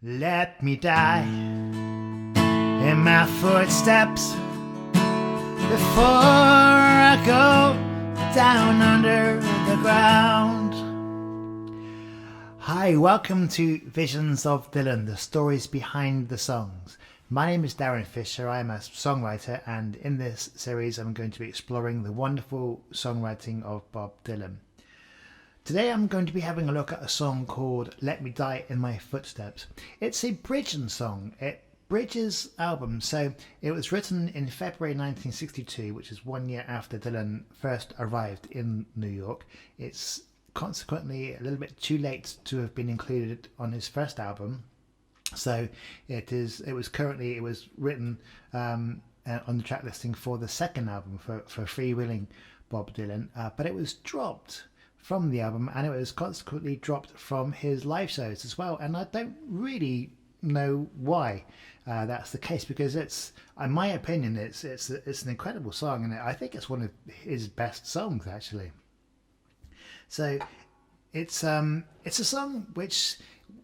Let me die in my footsteps before I go down under the ground. Hi, welcome to Visions of Dylan, the stories behind the songs. My name is Darren Fisher, I am a songwriter, and in this series I'm going to be exploring the wonderful songwriting of Bob Dylan. Today I'm going to be having a look at a song called Let Me Die in My Footsteps. It's a bridging song. It bridges album. So it was written in February 1962, which is 1 year after Dylan first arrived in New York. It's consequently a little bit too late to have been included on his first album. So it was written on the track listing for the second album for Freewheelin Bob Dylan, but it was dropped from the album, and it was consequently dropped from his live shows as well. And I don't really know why that's the case, because it's, in my opinion, it's an incredible song, and I think it's one of his best songs actually. So it's a song which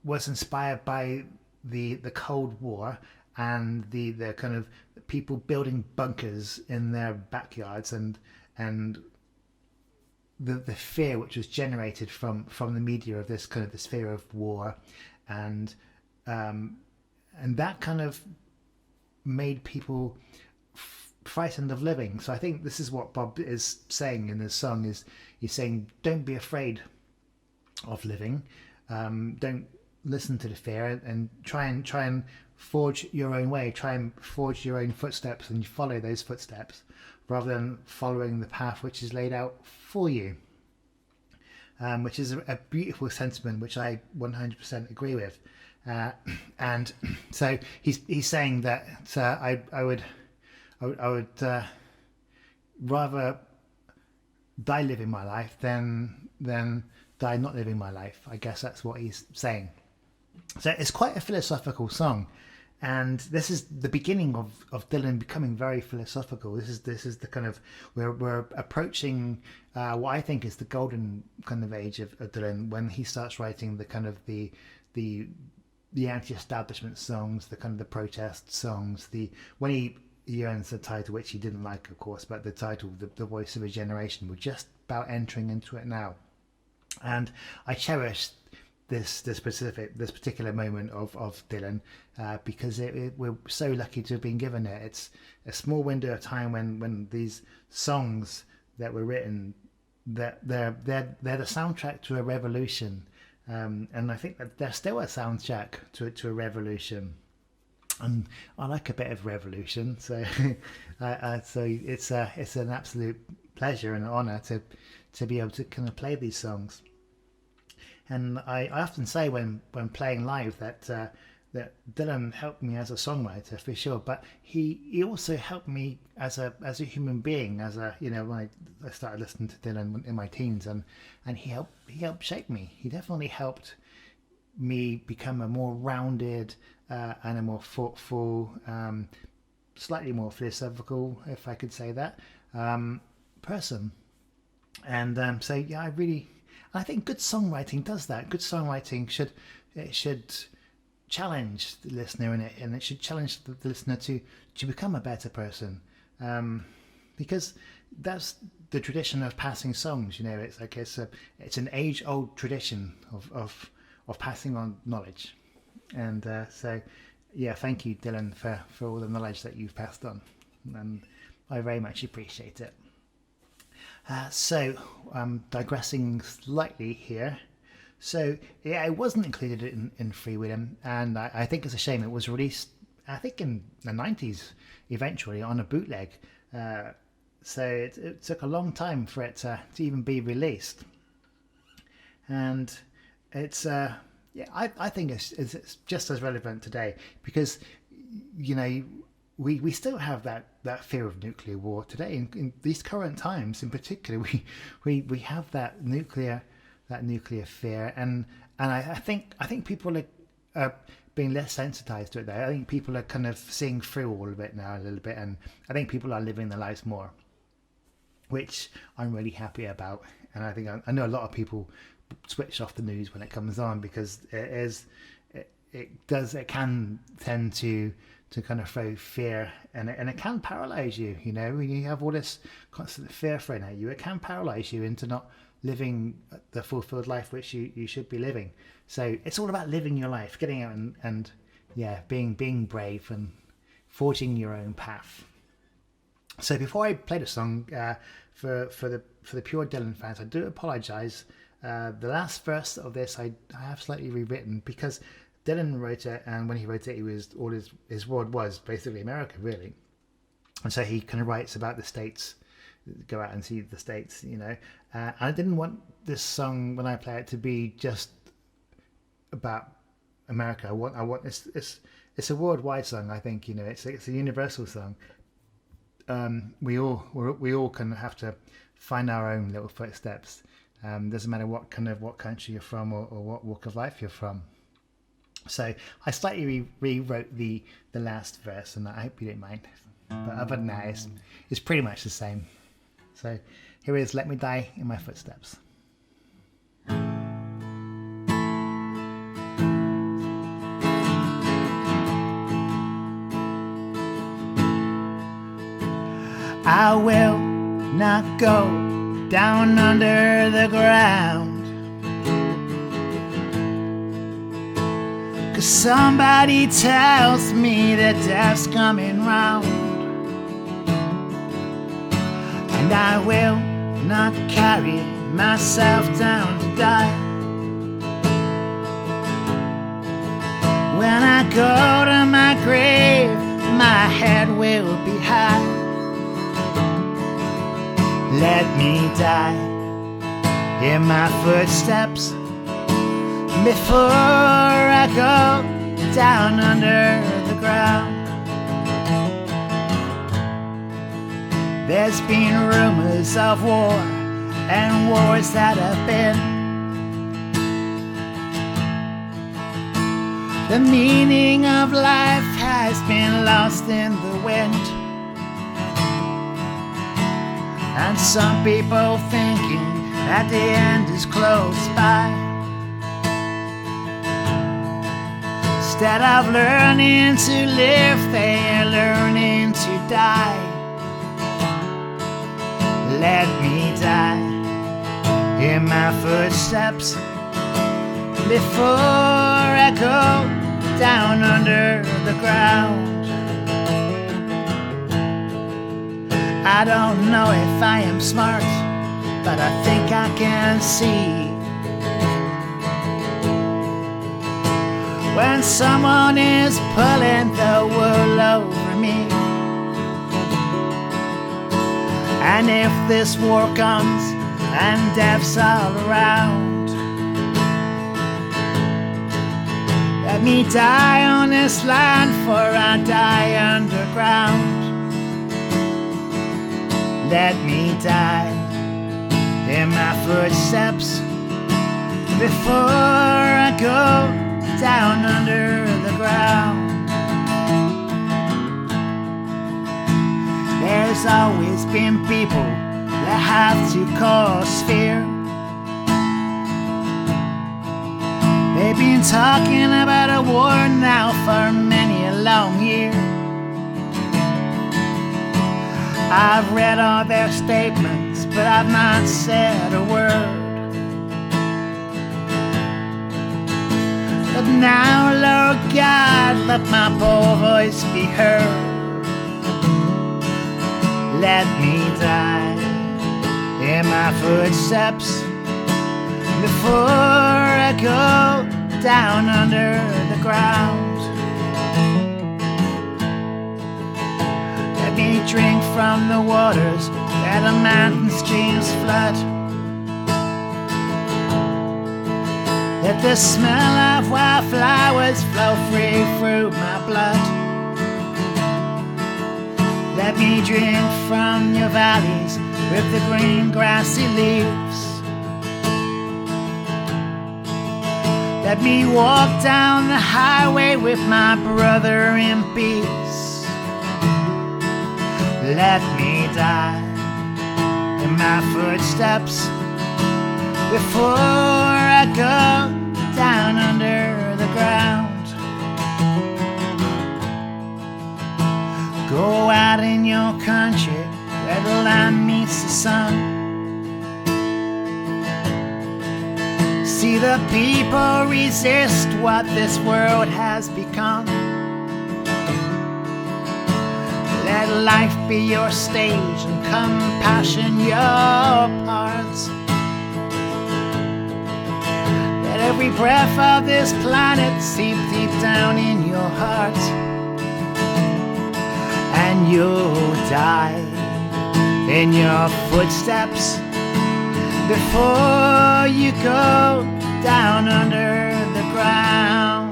was inspired by the Cold War and the kind of people building bunkers in their backyards and the fear which was generated from the media of this fear of war, and that kind of made people frightened of living. So I think this is what Bob is saying in this song. He's saying, don't be afraid of living, don't listen to the fear, and try and forge your own way, try and forge your own footsteps, and you follow those footsteps rather than following the path which is laid out for you, which is a beautiful sentiment which I 100% agree with. And so he's saying that I would rather die living my life than die not living my life. I guess that's what he's saying. So it's quite a philosophical song, and this is the beginning of Dylan becoming very philosophical. This is the kind of, we're approaching what I think is the golden kind of age of Dylan, when he starts writing the kind of the anti-establishment songs, the kind of the protest songs. When he earns the title, which he didn't like, of course, but the title, the Voice of a Generation, we're just about entering into it now, and I cherish this particular moment of Dylan, because we're so lucky to have been given it. It's a small window of time when these songs that were written, that they're the soundtrack to a revolution, and I think that they're still a soundtrack to a revolution. And I like a bit of revolution, so so it's an absolute pleasure and honour to be able to kind of play these songs. And I often say when playing live that Dylan helped me as a songwriter for sure, but he also helped me as a human being, when I started listening to Dylan in my teens, and he helped shape me. He definitely helped me become a more rounded and a more thoughtful, slightly more philosophical, if I could say that, person. And so yeah, I think good songwriting does that. Good songwriting should challenge the listener and it should challenge the listener to become a better person, because that's the tradition of passing songs. It's like it's an age-old tradition of passing on knowledge, and so yeah, thank you, Dylan, for all the knowledge that you've passed on, and I very much appreciate it. So I'm digressing slightly here. So yeah, it wasn't included in Freewheelin, and I think it's a shame. It was released, I think, in the 90s eventually on a bootleg. So it took a long time for it to even be released. And it's I think it's just as relevant today, because we still have that fear of nuclear war today in these current times. In particular, we have that nuclear fear, and I think people are being less sensitized to it there. I think people are kind of seeing through all of it now a little bit, and I think people are living their lives more, which I'm really happy about. And I think I know a lot of people switch off the news when it comes on, because it can tend to kind of throw fear, and it can paralyze you. You know, when you have all this constant fear thrown at you, it can paralyze you into not living the fulfilled life which you should be living. So it's all about living your life, getting out and being brave and forging your own path. So before I play the song, for the pure Dylan fans, I do apologize. The last verse of this I have slightly rewritten, because Dylan wrote it, and when he wrote it, his world was basically America, really. And so he kind of writes about the States, go out and see the States, you know. I didn't want this song, when I play it, to be just about America. I want it's a worldwide song. I think, you know, it's a universal song. We all kind of have to find our own little footsteps. Doesn't matter what country you're from or what walk of life you're from. So I slightly rewrote the last verse, and I hope you don't mind. But other than that, it's pretty much the same. So here is "Let Me Die in My Footsteps." I will not go down under the ground, 'cause somebody tells me that death's coming round. And I will not carry myself down to die. When I go to my grave, my head will be high. Let me die in my footsteps before I go down under the ground. There's been rumors of war and wars that have been. The meaning of life has been lost in the wind. And some people thinking that the end is close by. Instead of learning to live, they are learning to die. Let me die in my footsteps before I go down under the ground. I don't know if I am smart, but I think I can see when someone is pulling the wool over me. And if this war comes and death's all around, let me die on this land, for I die underground. Let me die in my footsteps before I go down under the ground. There's always been people that have to cause fear. They've been talking about a war now for many a long year. I've read all their statements, but I've not said a word. But now, Lord God, let my poor voice be heard. Let me die in my footsteps before I go down under the ground. Let me drink from the waters where the mountain streams flood. Let the smell of wildflowers flow free through my blood. Let me drink from your valleys with the green grassy leaves. Let me walk down the highway with my brother in peace. Let me die in my footsteps before I go down under the ground. your country where the land meets the sun. See the people resist what this world has become. Let life be your stage and compassion your parts. Let every breath of this planet seep deep down in your heart. And you'll die in your footsteps before you go down under the ground.